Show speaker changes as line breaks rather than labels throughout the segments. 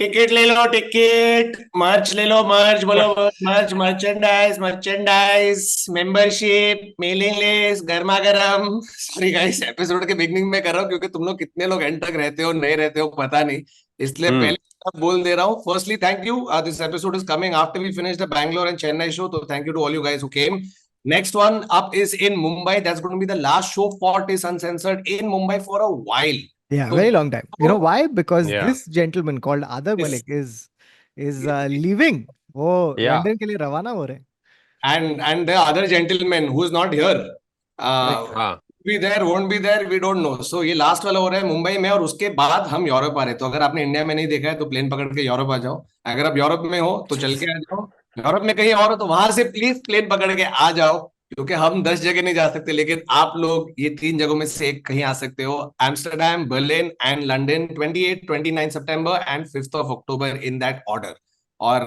Ticket ले लो, ticket मर्च ले लो, मर्च बोलो, मर्च, merchandise, merchandise, membership, mailing list, गर्मा गर्म। सॉरी गाइस, एपिसोड के बिगनिंग में कर रहा हूँ क्योंकि तुम लोग कितने लोग एंड तक रहते हो, नहीं रहते हो पता नहीं, इसलिए
हम्म
पहले बोल दे रहा हूँ। Firstly thank you, this episode is coming after we finish the Bangalore and Chennai show, तो thank you to all you guys who came. Next one up is in Mumbai. That's going to be the last show for Tis Uncensored in Mumbai for a while.
Yeah,
So
very long time. You know why? Because
Yeah.
this gentleman called Adar
this
Malik is leaving. वो
Yeah.
London के लिए रवाना हो रहे हैं.
and the other gentleman who is not here,
Correct.
हाँ.
be there, won't be there, we don't know. So ये last वाला हो रहा है मुंबई में, और उसके बाद हम यूरोप आ रहे हैं. तो अगर आपने इंडिया में नहीं देखा है तो प्लेन पकड़ के यूरोप आ जाओ. अगर आप यूरोप में हो तो चल के आ जाओ. यूरोप में कहीं और हो तो वहां से प्लीज प्लेन पकड़ के आ जाओ, क्योंकि हम 10 जगह नहीं जा सकते, लेकिन आप लोग ये 3 जगहों में से एक कहीं आ सकते हो. Amsterdam, Berlin and London, 28 29 September and 5th of October in that order. और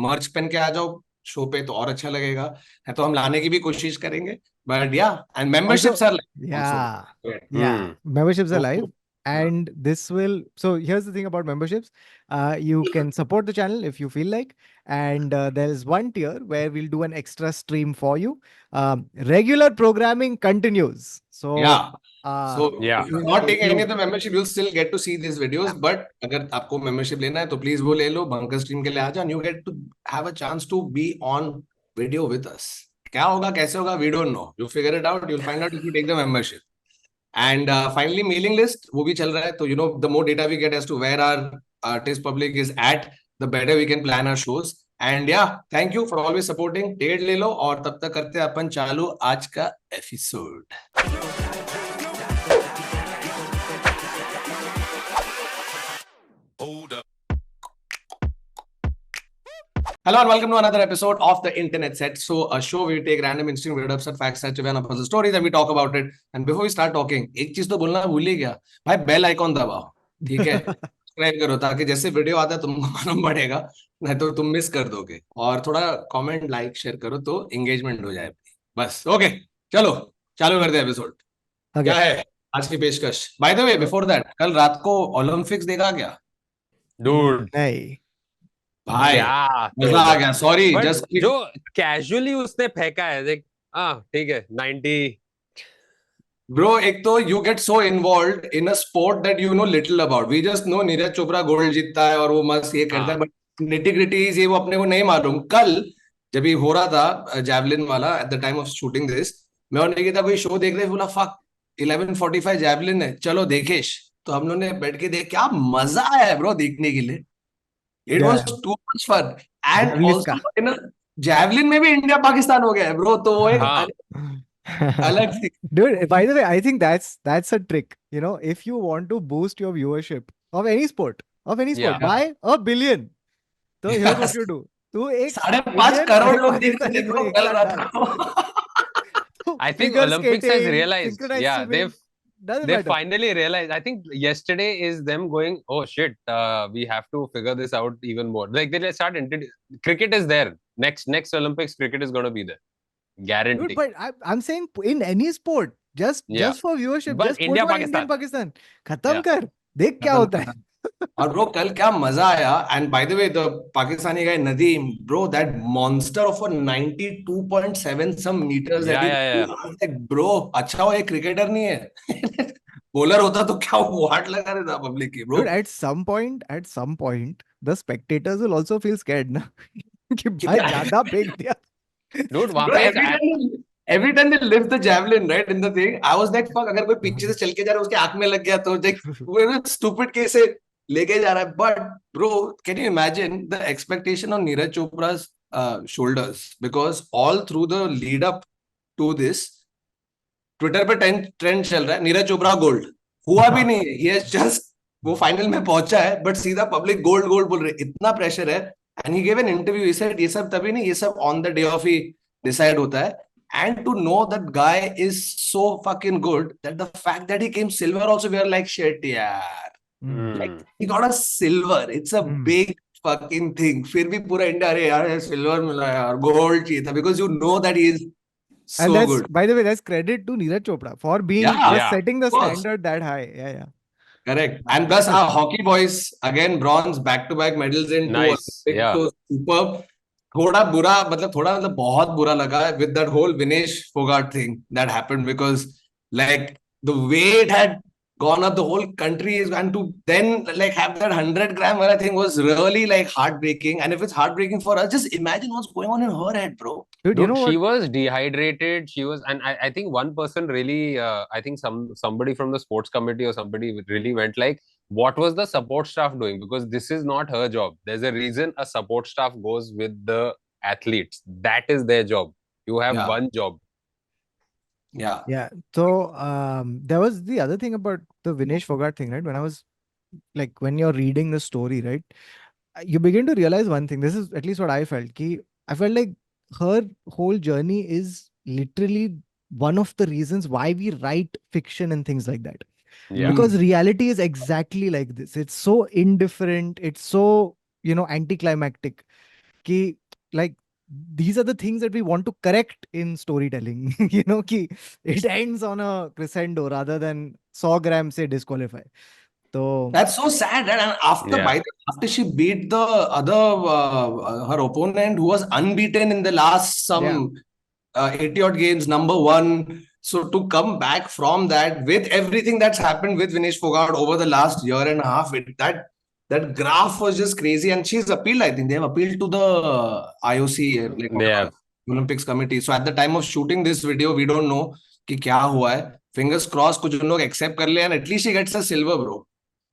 मर्च पहन के आ जाओ शो पे तो और अच्छा लगेगा. है तो हम लाने की भी कोशिश करेंगे. But yeah, and memberships
Also,
are like also.
yeah,
Correct.
yeah, memberships are
So,
live. And this will, so here's the thing about memberships. You can support the channel if you feel like, and there is one tier where we'll do an extra stream for you. Regular programming continues. So
yeah.
uh,
So
Yeah.
if you're not taking any of the
you,
membership, you'll still get to see these videos. But अगर आपको membership लेना है तो please वो ले लो, bunker stream के लिए आ जाओ, and you get to have a chance to be on video with us. क्या होगा कैसे होगा we don't know. You figure it out. You'll find out if you take the membership. And finally, mailing list वो भी चल रहा है. तो you know, the more data we get as to where our artist public is at, the better we can plan our shows. And yeah, thank you for always supporting. Ticket ले लो और तब तक करते हैं अपन चालू आज का episode. Hello and welcome to another episode of the Internet Set. So, a show where we take random interesting weird absurd facts, such as puzzle stories, and we talk about it. And before we start talking, एक चीज तो बोलना भूल ही गया भाई, bell icon दबाओ, ठीक है? सब्सक्राइब करो ताकि जैसे वीडियो आता है तुमको मालूम पड़ेगा, नहीं तो तुम मिस कर दोगे. और थोड़ा कमेंट लाइक शेयर करो तो एंगेजमेंट हो जाए. बस ओके, चलो चालू करते हैं एपिसोड. क्या
okay.
है आज की पेशकश? Bye the way, before that, कल रात को ओलंपिक्स देखा क्या
Dude.
नहीं.
भाई?
क्या
मजा आ गया. सॉरी,
But
जस्ट
जो कैजुअली उसने फेंका है देख. हाँ ठीक है 90.
ब्रो, एक तो you get so involve in a sport that you know little about. We just know Neeraj Chopra gold जीतता है और वो मस्त ये करता है, बट निटी-ग्रिटीज ये वो अपने को नहीं मालूम. कल जब ये हो रहा था जैवलिन वाला, at the time of shooting this, मैं और निकिता कोई शो देख रहे, बोला फक 11:45 जैवलिन है, चलो देखेश. तो हम लोग ने बैठ के देख, क्या मजा आया है ब्रो देखने के लिए. It
Yeah.
Was too much fun. And
Javelin का.
ऑल्सो इन जैवलिन में भी इंडिया पाकिस्तान हो गया है ब्रो, तो वो एक
हाँ.
अलग सी.
Dude, by the way, I think that's a trick. You know, if you want to boost your viewership of any sport,
Yeah.
buy 1 billion. So here's what you do. तू एक
5.5
Indian
करोड़
और
लोग देख
पाकिस्तानी
रहे
को
थे
एक
कल
साथ
रात
डाल.
को.
I think
Figure
Olympics has
skating,
realized.
synchronized
Yeah,
swimming, doesn't
they
matter.
finally realized. I think yesterday is them going, oh shit, we have to figure this out even more. Like they start cricket is there. Next Olympics, cricket is going to be there.
Dude,
Guarantee.
but I'm saying in any sport, just for viewership,
But
just put
India,
one
Pakistan.
Indian Pakistan. खत्म
Yeah.
कर. देख क्या होता है.
और bro कल क्या मजा आया. And by the way, the Pakistani guy Nadeem, bro that monster of 92.7 some meters,
Yeah.
Bro अच्छा हो एक क्रिकेटर नहीं है. बॉलर होता तो क्या वाट लगा रहता पब्लिक की bro.
Dude, at some point, the spectators will also feel scared, ना. कि भाई ज्यादा फेंक दिया.
Dude, वहाँ
Bro,
पे
every time they lift the javelin, right, in the thing, I was like, fuck, अगर कोई पीछे से चल के जा रहा है उसके आंख में लग गया तो like, वो ना stupid कैसे लेके जा रहा है. But bro, can you imagine the expectation on Neeraj Chopra's shoulders? Because all through the lead up to this, Twitter पे ट्रेंड चल रहा है नीरज चोपड़ा गोल्ड. हुआ भी नहीं है. He has just वो फाइनल में पहुंचा है, बट सीधा पब्लिक गोल्ड गोल्ड बोल रहे. इतना प्रेशर है. And he give an interview, he said ये सब तभी नहीं, ये सब on the day of he decide होता है. And to know that guy is so fucking good, that the fact that he came silver also, we are like shit, yeah. Like he got a silver. It's a big fucking thing. फिर भी पूरा India अरे यार silver मिला यार, gold चाहिए था, because you know that he is so
And
good.
by the way, that's credit to Neeraj Chopra for being
Yeah,
just setting the
of course.
standard that high. Yeah.
Correct. And plus our hockey boys, again, bronze, back-to-back medals in two
Nice.
Olympics.
Yeah.
So superb. थोड़ा बहुत बुरा लगा with that whole Vinesh Fogart thing that happened, because like the way it had gone up, the whole country is, and to then like have that 100 gram where I think was really like heartbreaking. And if it's heartbreaking for us, just imagine what's going on in her head, bro.
Dude, you
Dude,
know what?
she was dehydrated. She was, and I think one person really, I think somebody from the sports committee or somebody really went like, what was the support staff doing? Because this is not her job. There's a reason a support staff goes with the athletes. That is their job. You have
Yeah.
one job.
Yeah.
Yeah. So there was the other thing about the Vinesh Fogart thing, right? When I was like, when you're reading the story, right? You begin to realize one thing. This is at least what I felt. I felt like her whole journey is literally one of the reasons why we write fiction and things like that.
Yeah.
Because reality is exactly like this. It's so indifferent. It's so, anticlimactic. Ki, like, these are the things that we want to correct in storytelling. It ends on a crescendo rather than 100 grams se disqualify. So
That's so sad. And after,
Yeah.
after she beat the other, her opponent who was unbeaten in the last some 80 odd games, number one. So to come back from that with everything that's happened with Vinesh Fogart over the last year and a half, that graph was just crazy. And she's appealed, I think they have appealed to the IOC, like
Yeah.
Olympics committee. So at the time of shooting this video, we don't know कि क्या हुआ है. Fingers crossed, कुछ उन लोग accept कर ले, and at least she gets a silver, bro.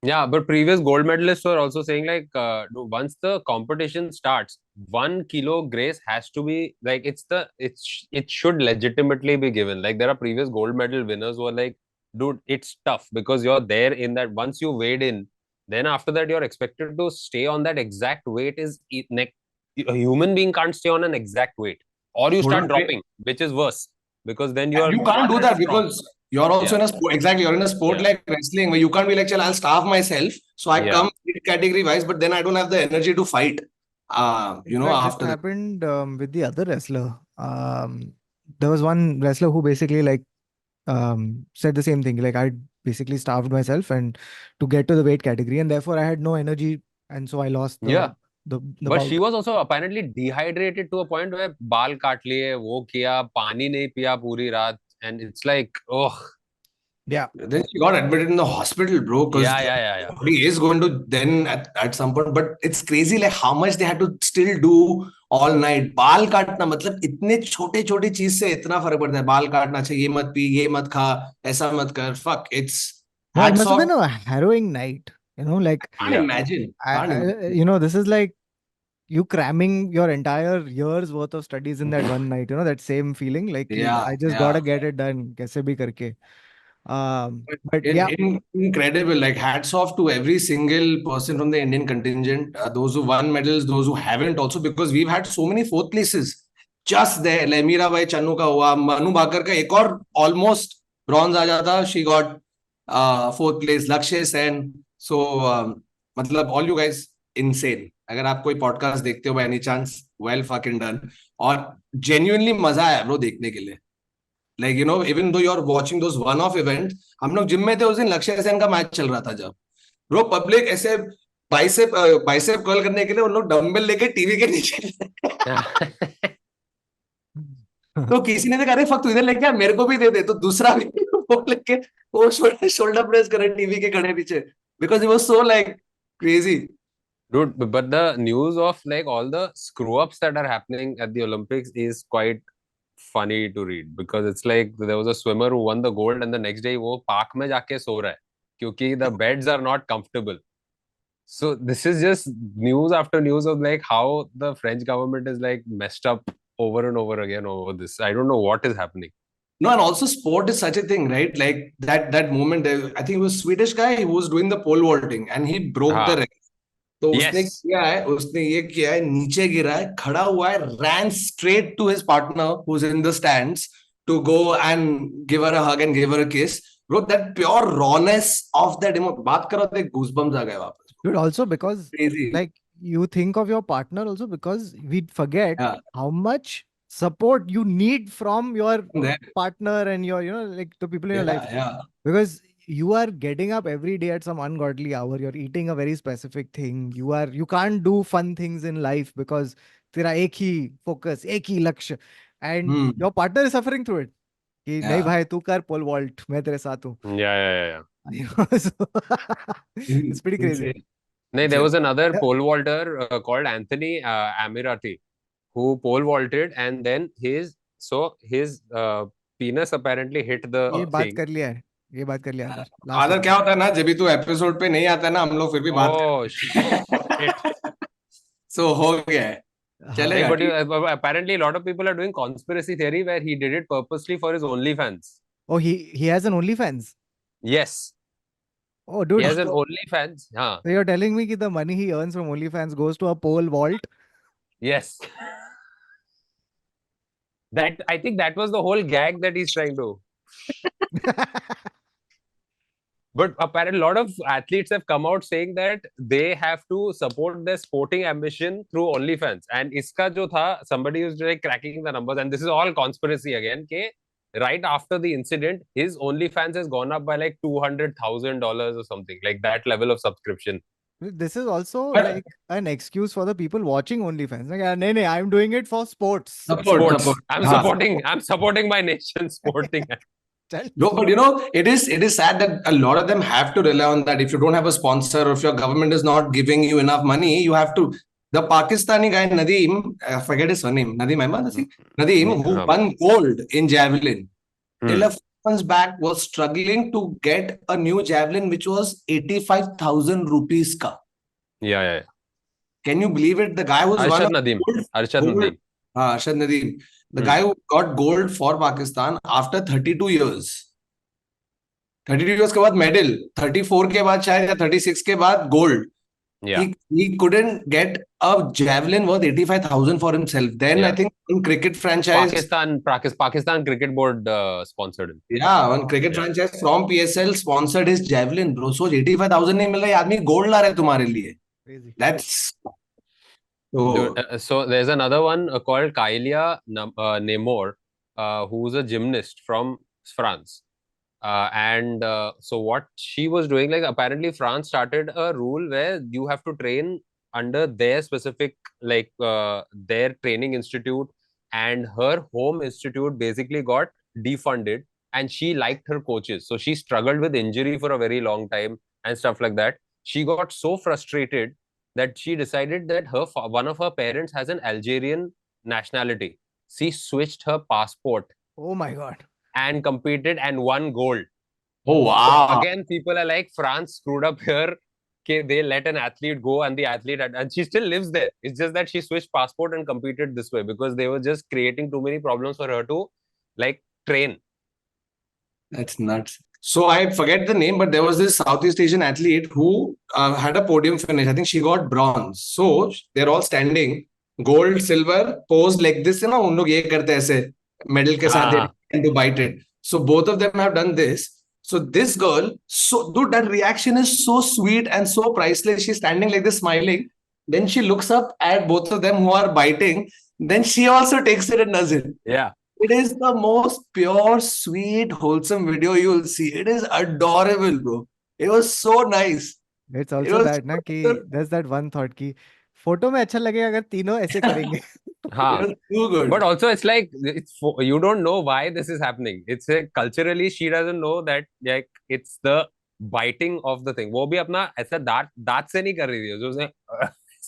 Yeah, but previous gold medalists were also saying like once the competition starts, 1 kilo grace has to be like it should legitimately be given. Like there are previous gold medal winners who are like, dude, it's tough because you're there in that once you weighed in, then after that you're expected to stay on that exact weight a human being can't stay on an exact weight, or you start dropping, which is worse because then you are
You can't do that because you're also in a sport. Exactly, you're in a sport
Yeah.
like wrestling where you can't be like, "Chal, I'll starve myself, so I
Yeah.
come category wise, but then I don't have the energy to fight."
in fact,
After
this
that.
happened with the other wrestler. There was one wrestler who basically said the same thing. Like, I basically starved myself and to get to the weight category, and therefore I had no energy, and so I lost
Yeah.
the
But
bout.
she was also apparently dehydrated to a point where बाल काट लिए, वो किया, पानी नहीं पिया पूरी रात, and it's like, oh,
Yeah.
Then she got admitted in the hospital, bro, because
yeah.
body is going to then at some point. But it's crazy, like how much they had to still do all night. बाल काटना मतलब इतने छोटे छोटे चीज से इतना फर्क पड़ता है. बाल काटना चाहिए, ये मत पी, ये मत खा, ऐसा मत कर. Fuck, it's
No, it
hats
must have
off.
been a harrowing night. Like,
Can't imagine. Can't imagine.
this is like you cramming your entire year's worth of studies in that one night. That same feeling. Like,
Yeah,
I just
yeah.
gotta get it done. Kaise bhi karke. But yeah,
Incredible. Like hats off to every single person from the Indian contingent. Those who won medals, those who haven't also, because we've had so many fourth places just there. Like Mirabai Channu का हुआ, Manu Bhaकर का एक और almost bronze आ जाता. She got fourth place. Lakshya Sen. So मतलब all you guys insane. अगर आप कोई podcast देखते हो by any chance, well fucking done. और genuinely मजा आया bro देखने के लिए. Like, even though you're watching those one-off events, हम लोग जिम में थे उस दिन लक्ष्य सेन का मैच चल रहा था जब ब्रो पब्लिक ऐसे बाइसेप कर्ल करने के लिए उन लोग डंबल लेके टीवी के नीचे तो किसी ने कहा अरे फक तू इधर लेके आ मेरे को भी दे दे तो दूसरा भी वो लेके वो शोल्डर प्रेस करे टीवी के खड़े पीछे because it was so like crazy.
Dude, but the news of like all the screw ups that are happening at the Olympics is quite funny to read because it's like there was a swimmer who won the gold and the next day वो park में जाके सो रहा है क्योंकि the beds are not comfortable. So this is just news after news of like how the French government is like messed up over and over again over this. I don't know what is happening.
No, and also sport is such a thing, right? Like that moment, I think it was Swedish guy who was doing the pole vaulting and he broke the record. तो उसने किया है उसने ये किया है नीचे गिरा है खड़ा हुआ है ran straight to his partner who's in the stands to go and give her a hug and give her a kiss. Bro, that pure rawness of that बात करो तो goosebumps आ गए वापस.
Dude, also because
Crazy.
like you think of your partner also because we forget how much support you need from your partner and your like the people in your life.
Yeah.
Because you are getting up every day at some ungodly hour. You're eating a very specific thing. You can't do fun things in life because तेरा एक ही focus, एक ही लक्ष्य, and
Hmm.
your partner is suffering through it. कि नहीं
Yeah.
भाई तू कर pole vault, मैं तेरे साथ हूँ.
Yeah.
You know, so it's pretty crazy.
Insane.
No, there was another
Yeah.
pole vaulter called Anthony Amirati who pole vaulted, and then his penis apparently hit the
ये बात
thing.
कर लिया है, ये बात कर लिया आदर. Last
आदर
episode.
क्या होता है ना, जब भी तू एपिसोड पे नहीं आता है ना, हम लोग फिर भी बात
Oh
करते
shit!
हैं. So हो गया है,
हाँ.
चलेगा.
But apparently, a lot of people are doing conspiracy theory where he did it purposely for his OnlyFans.
Oh, he has an OnlyFans.
Yes,
Oh,
he
dude.
has an
So
OnlyFans. Huh.
you're telling me that the money he earns from OnlyFans goes to a pole vault?
Yes. That I think that was the whole gag that he's trying to. But apparently, a lot of athletes have come out saying that they have to support their sporting ambition through OnlyFans. And iska jo tha, somebody was like cracking the numbers, and this is all conspiracy again. Ke right after the incident, his OnlyFans has gone up by like $200,000 or something, like that level of subscription.
This is also
But
like an excuse for the people watching OnlyFans. Like, no, I'm doing it for sports.
support.
Sports. I'm
हाँ.
supporting my nation sporting.
Chal.
No, but you know, it is sad that a lot of them have to rely on that. If you don't have a sponsor, or if your government is not giving you enough money, you have to. The Pakistani guy Nadeem, I forget his surname, Nadeem Ahmed, I think. Nadeem, who won gold in javelin, till a few months back was struggling to get a new javelin which was 85,000 rupees ka.
Yeah.
Can you believe it? The guy was one
Arshad
of
Nadeem.
gold.
Arshad
gold.
Nadeem.
Arshad Nadeem. The guy who got gold for Pakistan after 32 years. 32 years के बाद medal, 34 के बाद शायद या 36 के बाद gold.
Yeah.
He couldn't get a javelin worth 85,000 for himself. Then
Yeah.
I think one cricket franchise,
Pakistan Cricket Board sponsored him.
yeah, one cricket
Yeah.
franchise from PSL sponsored his javelin. Bro, so 85,000 नहीं मिल रहा है, आदमी gold ला रहा है तुम्हारे लिए.
Crazy.
That's
Dude, so there's another one called Kailia Nemor, who's a gymnast from France. And so what she was doing, like apparently France started a rule where you have to train under their specific, like their training institute, and her home institute basically got defunded, and she liked her coaches. So she struggled with injury for a very long time and stuff like that. She got so frustrated that she decided that one of her parents has an Algerian nationality. She switched her passport
Oh my God.
and competed and won gold.
oh
So
wow.
again, people are like, France screwed up here. Okay, they let an athlete go, and the athlete, and she still lives there. It's just that she switched passport and competed this way because they were just creating too many problems for her to like train.
That's nuts. So I forget the name, but there was this Southeast Asian athlete who had a podium finish. I think she got bronze. So they're all standing, gold, silver, posed like this. You know, उन लोग ये करते हैं ऐसे medal के साथ they tend to bite it. So both of them have done this. So this girl, so dude, that reaction is so sweet and so priceless. She's standing like this, smiling. Then she looks up at both of them who are biting. Then she also takes it and does it.
Yeah.
It is the most pure, sweet, wholesome video you will see. It is adorable, bro. It was so nice.
It's also
was
that ना कि
so-
there's that one thought कि photo में अच्छा लगेगा अगर तीनों ऐसे करेंगे.
It
Haan.
was too good.
But also, it's like you don't know why this is happening. It's culturally she doesn't know that like it's the biting of the thing. वो भी अपना ऐसा दांत से नहीं कर रही थी. उसने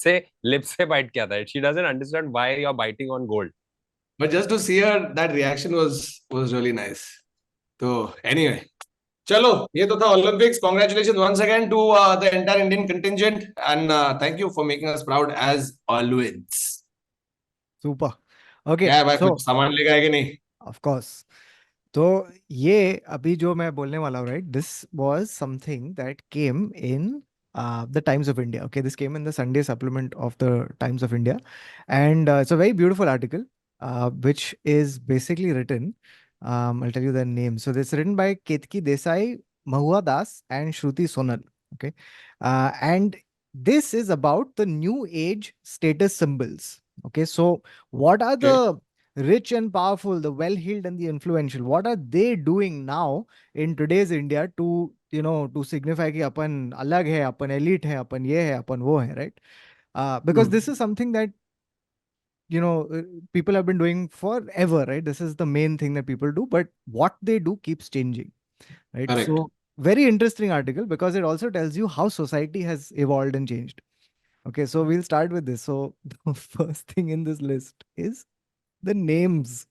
से lips से bite किया था. She doesn't understand why you're biting on gold.
But just to see her, that reaction was really nice. So anyway, chalo, ये तो था Olympics. Congratulations once again to the entire Indian contingent, and thank you for making us proud as always.
Super. Okay.
क्या है भाई,
So
कुछ सामान लेके आए कि नहीं?
of course. तो ये अभी जो मैं बोलने वाला हूँ, right? This was something that came in the Times of India. Okay, this came in the Sunday supplement of the Times of India, and it's a very beautiful article, which is basically written. I'll tell you the name. So this is written by Ketki Desai, Mahua Das, and Shruti Sonal. Okay, and this is about the new age status symbols. Okay, so what are the rich and powerful, the well-heeled and the influential, what are they doing now in today's India to, to signify कि अपन अलग है, अपन elite है, अपन ये है, अपन वो है, right? Because this is something that people have been doing forever, right? This is the main thing that people do, but what they do keeps changing, right?
Correct.
So very interesting article because it also tells you how society has evolved and changed. Okay, so we'll start with this. So the first thing in this list is the names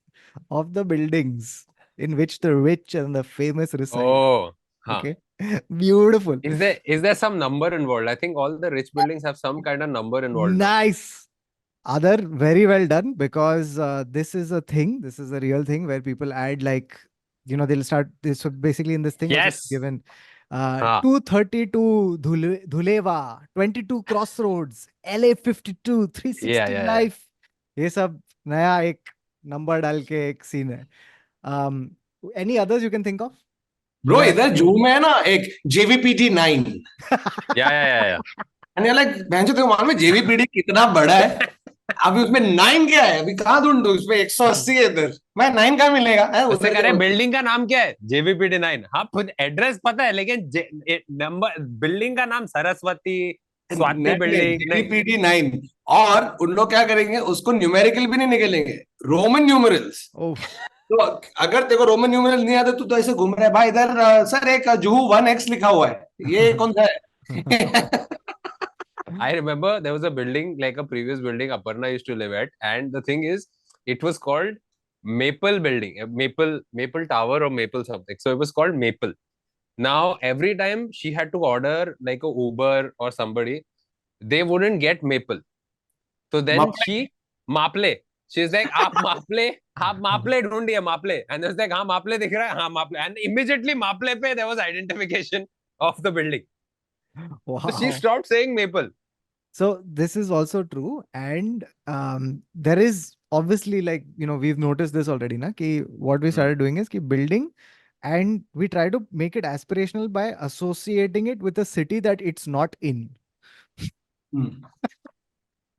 of the buildings in which the rich and the famous reside.
Oh, huh.
Okay, beautiful.
Is there some number involved? I think all the rich buildings have some kind of number involved. now.
Nice. Other very well done because this is a thing. This is a real thing where people add like, they'll start this. So basically in this thing, also
Yes.
given
हाँ.
232 Dhuleva, 22 Crossroads, LA 52, 360
Yeah.
Life. ये सब नया एक number डाल के एक scene है. Any others you can think of?
Bro इधर जूम में है ना एक JVPT 9
Yeah.
एंड लाइक बहन तेरे को मालूम है JVPT कितना बड़ा है. अभी उसमें 9 क्या है, अभी कहाँ ढूंढूं, उसमें 180 है इधर, मैं 9 कहाँ मिलेगा है
उससे
उधर
कह रहे
जाओ.
बिल्डिंग का नाम क्या है? JVPT 9. हाँ, खुद एड्रेस पता है लेकिन नंबर बिल्डिंग का नाम सरस्वती स्वाति बिल्डिंग
JVPT 9. और उन लोग क्या करेंगे, उसको न्यूमेरिकल भी नहीं निकलेंगे, रोमन न्यूमरल्स.
Oh.
तो अगर तेरे को रोमन न्यूमरल नहीं आता तो ऐसे घूम रहा है भाई इधर. सर एक जुहू 1X लिखा हुआ है, ये कौन सा है?
I remember there was a building, like a previous building Aparna used to live at, and the thing is, it was called Maple Building, Maple Tower or Maple something. So it was called Maple. Now every time she had to order like a Uber or somebody, they wouldn't get Maple. So then
Maple.
Maple. She's like, आप Maple ढूंढिए Maple, and there's like, हाँ Maple दिख रहा है, हाँ Maple, and immediately Maple पे there was identification of the building.
Wow.
So she stopped saying Maple.
So this is also true, and there is obviously like we've noticed this already, na? Ki what we started doing is ki building, and we try to make it aspirational by associating it with a city that it's not in.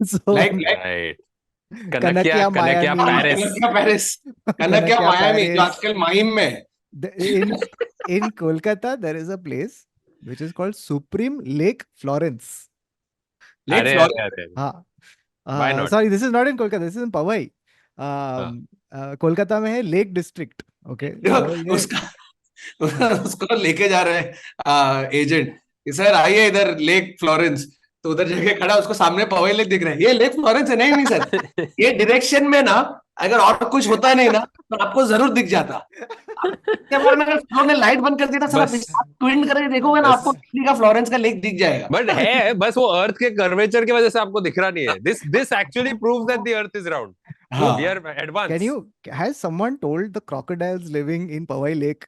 So
like
right.
Kanakya Miami.
Kanakya Miami जो आजकल माहिम में है.
In Kolkata there is a place which is called Supreme Lake Florence.
Lake Florence.
Why not?
Sorry, this is not in Kolkata. This is in Powai. Kolkata में है lake district. Okay,
उसको लेके जा रहे हैं एजेंट, सर आइए इधर lake Florence. तो उधर जगह खड़ा, उसको सामने पवई लेक दिख रहा है, ये लेक फ्लोरेंस है. नहीं सर, ये डायरेक्शन में ना अगर और कुछ होता नहीं ना तो आपको जरूर दिख जाता. फ्लोर ने लाइट बंद कर दिया था, ट्विंड करके देखोगे ना आपको का फ्लोरेंस का लेक दिख जाएगा.
बट है बस वो अर्थ के कर्वेचर की वजह से आपको दिख रहा नहीं है. This actually proves that the earth is round. We are advanced.
Has someone told the crocodiles living in Powai Lake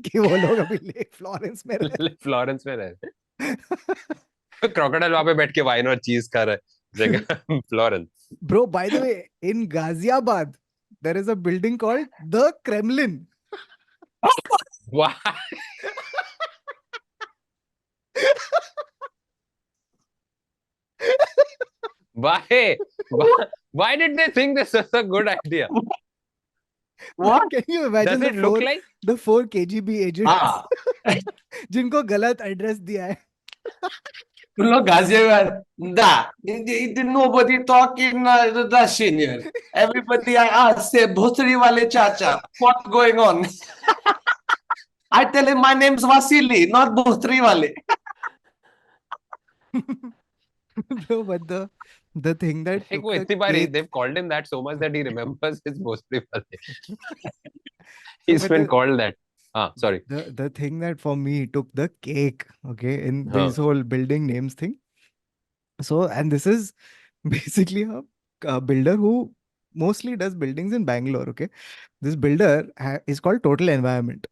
कि वो लोग अभी लेक फ्लोरेंस में
रहे? क्रोकोडाइल वहां पे बैठ के वाइन और चीज खा रहा है जगह Florence.
Bro, by the way, in Ghaziabad there is a building called the Kremlin.
Why? Why did they think this was a good idea?
What can you imagine?
Does it look like
the 4 KGB agents जिनको गलत address दिया है?
Look, nobody talking the senior. Everybody I ask say Bhotri wale chacha, what's going on? I tell him my name's Vasily, not Bhotri wale.
No, but the thing that
they've called him that so much that he remembers his Bhotri wale. He's been called that. Sorry.
The thing that for me took the cake, okay, in this whole building names thing. So, and this is basically a builder who mostly does buildings in Bangalore, okay. This builder is called Total Environment,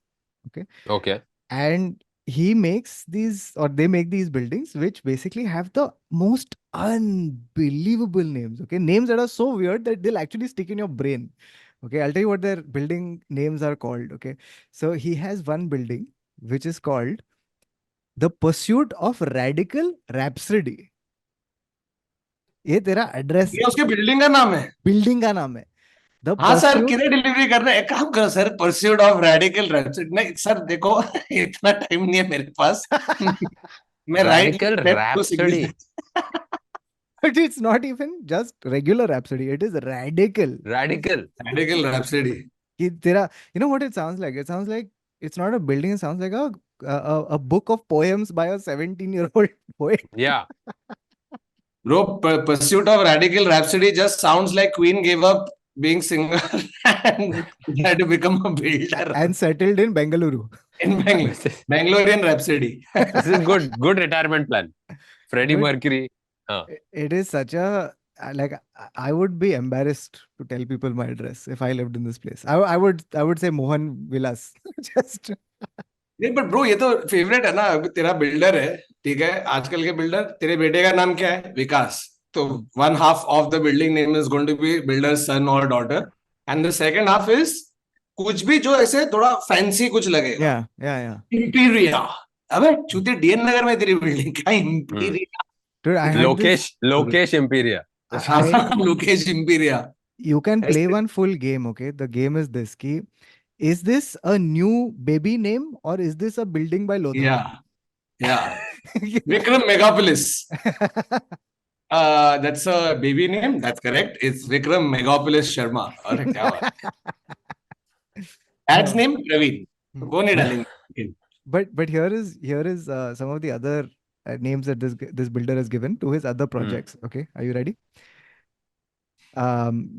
okay.
And he makes these, or they make these buildings which basically have the most unbelievable names, okay. Names that are so weird that they'll actually stick in your brain. Okay, I'll tell you what their building names are called. Okay, so he has one building which is called The Pursuit of Radical Rhapsody. ये तेरा address,
ये उसके building का नाम है.
Building का नाम है. The
हाँ सर,
pursuit.
किधर डिलीवरी कर रहे हैं? एक काम करो sir, pursuit of radical rhapsody. नहीं सर, देखो इतना टाइम नहीं है मेरे पास। मैं right
Radical
left to
Rhapsody.
Signature.
But it's not even just regular Rhapsody. It is radical.
Radical.
Radical rhapsody.
कि तेरा, you know what it sounds like? It sounds like it's not a building. It sounds like a book of poems by a 17-year-old poet.
Yeah.
Bro, Pursuit of Radical Rhapsody just sounds like Queen gave up being singer and had to become a builder
And settled in Bengaluru.
in Bangalore. Bangalorean Rhapsody.
This is good retirement plan. Freddie
But
Mercury.
it is such a like I would be embarrassed to tell people my address if I lived in this place. I would say Mohan Vilas. Just
नहीं but bro, ये तो favourite है ना। अभी तेरा builder है, ठीक है, आजकल के बिल्डर। तेरे बेटे का नाम क्या है? विकास। तो one half of the building name is going to be builder son और daughter, and the second half is कुछ भी जो ऐसे थोड़ा फैंसी कुछ लगेगा।
yeah.
इंपीरिया। अबे चूते, डीएन नगर में तेरी बिल्डिंग क्या Imperia?
Dude, I had this.
Lokesh Imperia.
Lokesh Imperia.
You can play one full game, okay? The game is this: ki, is this a new baby name or is this a building by Lodha?
या Vikram Megapolis. That's a baby name. That's correct. It's Vikram Megapolis Sharma. अरे क्या बात। Dad's name Praveen. वो नहीं डालेंगे।
But here is some of the other names that this builder has given to his other projects. Okay, are you ready?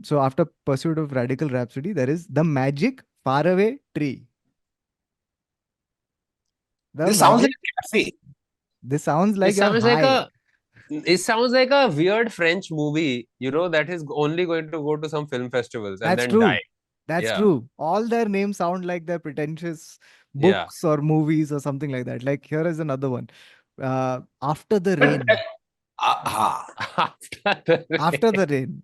So after Pursuit of Radical Rhapsody, there is The Magic Faraway Tree.
This sounds like a cafe.
This sounds like
It sounds
a
like
high.
it sounds like a weird French movie, that is only going to go to some film festivals and
That's
then
true.
die.
That's
Yeah.
true. All their names sound like they're pretentious books or movies or something like that. Like here is another one. After the Rain.
हाँ,
After the Rain.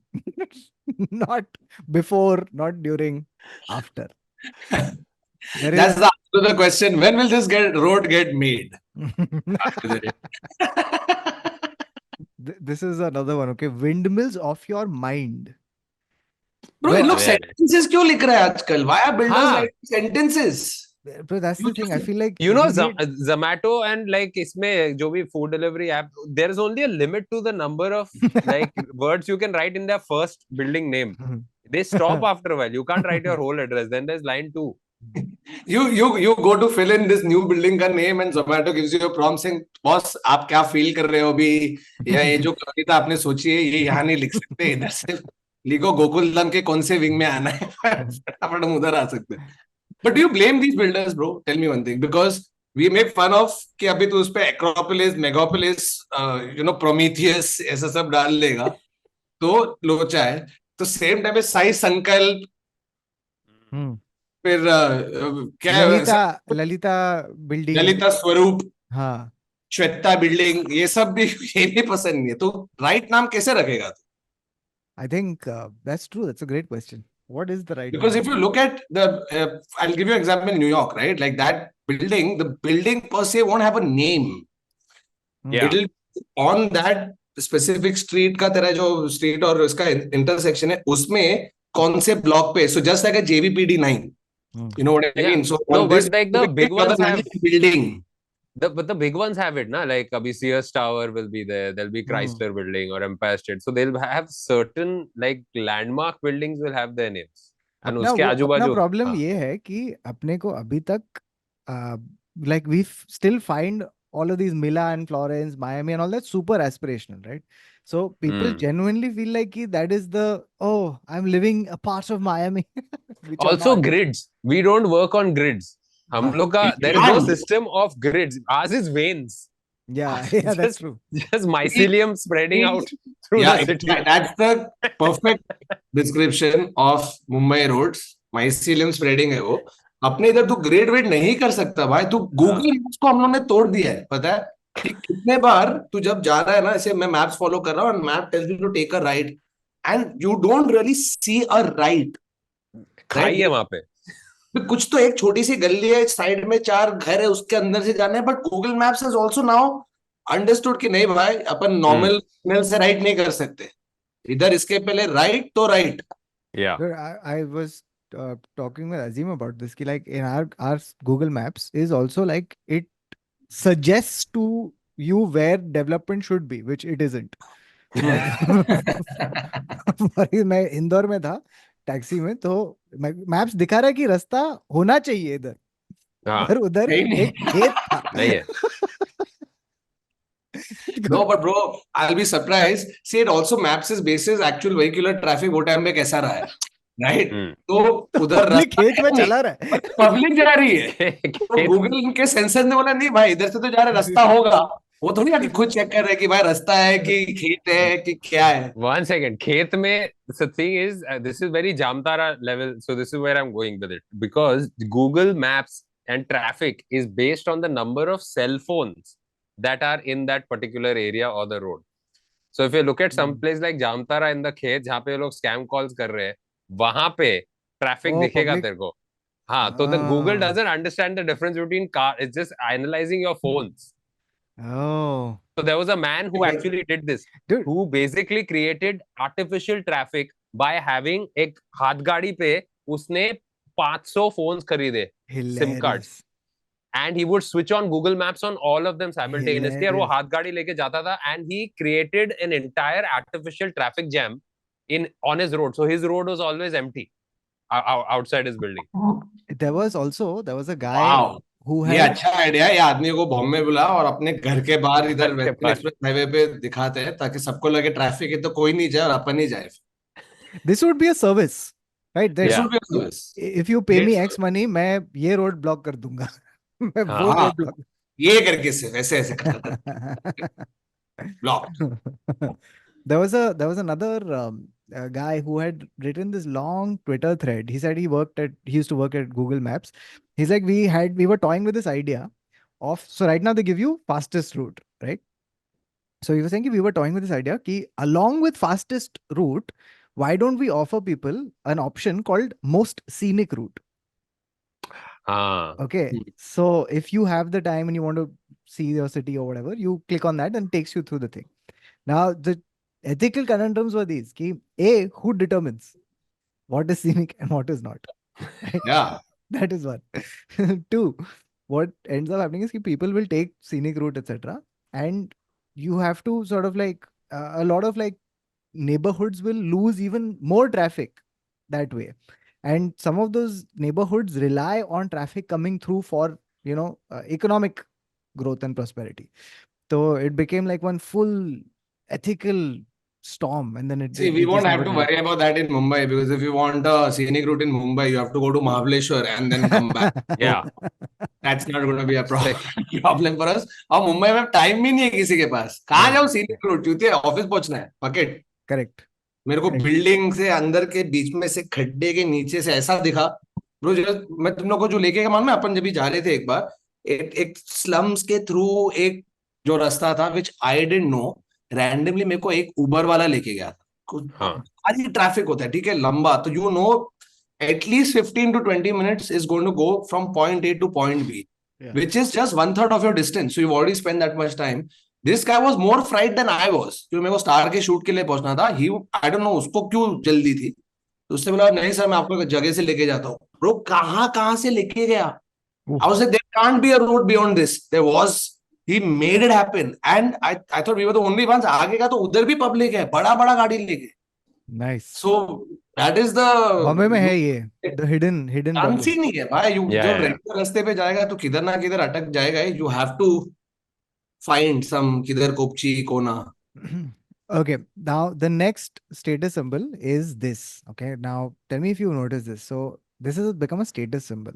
Not before, not during, after. There
that's
is
the answer to the question. When will this road get made?
this is another one. Okay, Windmills of Your Mind.
Bro, ये लोग
Where?
sentences क्यों लिख रहे हैं आजकल? Why are builders
हाँ.
writing sentences?
But that's the thing. I feel like
You know,
we need-
Zomato and like इसमें जो भी food delivery app, there is only a limit to the number of like words you can write in their first building name. They stop after a while. You can't write your whole address. Then there's line 2.
You go to fill in this new building का name and Zomato gives you a prompt saying, boss आप क्या feel कर रहे हो अभी, या ये जो कविता आपने सोची है ये यहाँ नहीं लिख सकते, इधर से लिखो गोकुलधाम के कौन से विंग में आना है, फटाफट हम उधर आ सकते हैं। But do you blame these builders, bro? Tell me one thing, because we make fun of कि अभी तो उस पे Acropolis, Megapolis, Prometheus ऐसा सब डाल लेगा तो लोचा है। तो सेम टाइम पे साई संकल्प, फिर क्या
ललिता बिल्डिंग,
ललिता स्वरूप,
हाँ,
श्वेता बिल्डिंग, ये सब भी ये भी पसंद नहीं है। तो राइट नाम कैसे रखेगा तू?
I think that's true. That's a great question. What is the right
Because
name?
if you look at the, I'll give you an example in New York, right? Like that building, the building per se won't have a name.
Yeah.
It'll on that specific street का तेरा जो street और उसका intersection है, उसमें कौन से block पे? So just like a JVPD 9, you know what I mean? So
No,
on
but
this
like the big ones have
building.
but the big ones have it, na? Like abhi Sears Tower will be there. There'll be Chrysler Building or Empire State. So they'll have certain like landmark buildings will have their names. And
अपना
उसके आजू बाजू
problem ये है कि अपने को अभी तक like we still find all of these Milan, Florence, Miami and all that super aspirational, right? So people genuinely feel like that is the, oh, I'm living a part of Miami. which are
also
not.
grids. We don't work on grids. हम लोग का there is no system of grids. Ours is veins.
Yeah, that's true.
Just mycelium spreading out through
Yeah,
the city.
that's the perfect description of Mumbai roads. Mycelium spreading है वो। अपने इधर तू grade वेड नहीं कर सकता भाई। तू गूगल मैप्स को हम लोगों ने तोड़ दिया है, पता है? कितने बार तू जब जा रहा है ना, ऐसे मैं मैप्स फॉलो कर रहा हूँ and map tells you to take a right and you don't really see a right.
खाई है वहां पे।
कुछ तो एक छोटी सी गली है, साइड में 4 घर है, उसके अंदर से जाना है, but Google maps has also now understood कि नहीं भाई, अपन नॉर्मल सिग्नल से राइट नहीं कर सकते, इधर इसके पहले राइट तो right.
Yeah.
Dude, I was talking with Azim about this. Ki like in our Google Maps is also like it suggests to you where development should be, which it isn't. Like मैं इंदौर में था taxi में, तो maps दिखा रहा है कि रास्ता होना चाहिए इधर,
हाँ,
पर उधर
नहीं, नहीं।
एक खेत था.
नहीं है.
No, but bro, I'll be surprised. See, it also maps his basis actual vehicular traffic वो टाइम पे कैसा रहा है, right? तो उधर
पब्लिक
रास्ता
खेत में
है नहीं,
चला रहा है.
पब्लिक जा रही है. तो गूगल के सेंसर ने बोला नहीं भाई इधर से तो जा रहा है, रास्ता होगा. वो थोड़ी आके खुद चेक कर रहे हैं कि भाई रास्ता है कि खेत है कि क्या है.
One second. खेत में, the thing is, this is very Jamtara level. So this is where I'm going with it. Because Google Maps and traffic is based on the number of cell phones that are in that particular area or the road. So if you look at some place like Jamtara in the खेत जहाँ पे लोग scam calls कर रहे हैं, वहां पे traffic
Oh,
दिखेगा
public.
तेरे को. हाँ, तो the Google
Ah.
doesn't understand the difference between car. It's just analyzing your phones.
Oh,
So there was a man who actually did this,
dude.
who basically created artificial traffic by having एक हाथ गाड़ी पे उसने 500 phones खरीदे, SIM cards,
Hilarious.
and he would switch on Google Maps on all of them simultaneously. और वो
Hilarious.
हाथ गाड़ी लेके जाता था, and he created an entire artificial traffic jam on his road. So his road was always empty outside his building.
There was a guy
Wow.
who
ये
had
अच्छा idea है. ये आदमी को बॉम्बे बुला और अपने घर के बाहर इधर
घर के
वेस्टर्न
बाहर.
एक्सप्रेस हाईवे पे दिखाते हैं ताकि सबको लगे ट्रैफिक है तो कोई नहीं जाए और अपन ही जाए.
this would be a service, right? That
This
Yeah.
would be a service.
if you pay me
Great
X money, मैं ये रोड ब्लॉक कर दूंगा. मैं
हाँ.
वो
हाँ,
रोड ब्लॉक.
ये करके से वैसे ऐसे करता block.
There was another guy who had written this long Twitter thread. He said he used to work at Google Maps. He's like, we were toying with this idea of, so right now they give you fastest route, right? So he was saying we were toying with this idea ki along with fastest route, why don't we offer people an option called most scenic route?
हाँ.
Okay.
Hmm.
So if you have the time and you want to see your city or whatever, you click on that and it takes you through the thing. Now, the ethical conundrums were these. Ki, A, who determines what is scenic and what is not? Right?
Yeah.
That is one. Two, what ends up happening is ki people will take scenic route, etc. And you have to sort of like, a lot of like neighborhoods will lose even more traffic that way. And some of those neighborhoods rely on traffic coming through for, economic growth and prosperity. So it became like one full ethical storm. And then
See,
it
we
just
won't have
never
to
ended.
worry about that in Mumbai because if you want a scenic route in Mumbai, you have to go to Mahabaleshwar and then come back.
Yeah.
That's not going to be a problem for us. और मुंबई में time भी नहीं है किसी के पास. कहाँ जाऊँ scenic route? क्योंकि ऑफिस पहुंचना है. Bucket.
Correct.
मेरे को
Correct.
बिल्डिंग से अंदर के बीच में से खड्डे के नीचे से ऐसा दिखा. ब्रो, मैं तुम लोग को जो लेके मालूम है, अपन जब भी जा रहे थे एक बार एक स्लम्स के थ्रू एक जो रास्ता था विच आई डिडंट नो, रैंडमली मेरे को एक उबर वाला लेके गया था.
हाँ.
आज ट्रैफिक होता है, ठीक है, लंबा, तो you know at least 15 to 20 minutes is going to go from point A to point B, which is just 1/3 of your distance. So you've already spent that much time. This guy was more fried than I was. क्योंकि मेरे को star के shoot के लिए पहुंचना था. I don't know उसको क्यों जल्दी थी. तो उससे बोला नहीं सर मैं आपको जगह से लेके जाता हूँ. ब्रो कहाँ से लेके गया. I was like, there can't be a road beyond this. There was. He made it happen. And I thought we were the only ones. आगे का तो उधर भी पब्लिक है, बड़ा गाड़ी लेके.
Nice.
So that is the
Bombay में है ये the hidden
चांस ही नहीं है भाई.
Yeah,
जो
yeah.
रेगुलर रास्ते पे जाएगा तो किधर ना किधर अटक जाएगा. You have to find some किधर कोपची कोना.
Okay, now the next status symbol is this. Okay, now tell me if you notice this. So this has become a status symbol.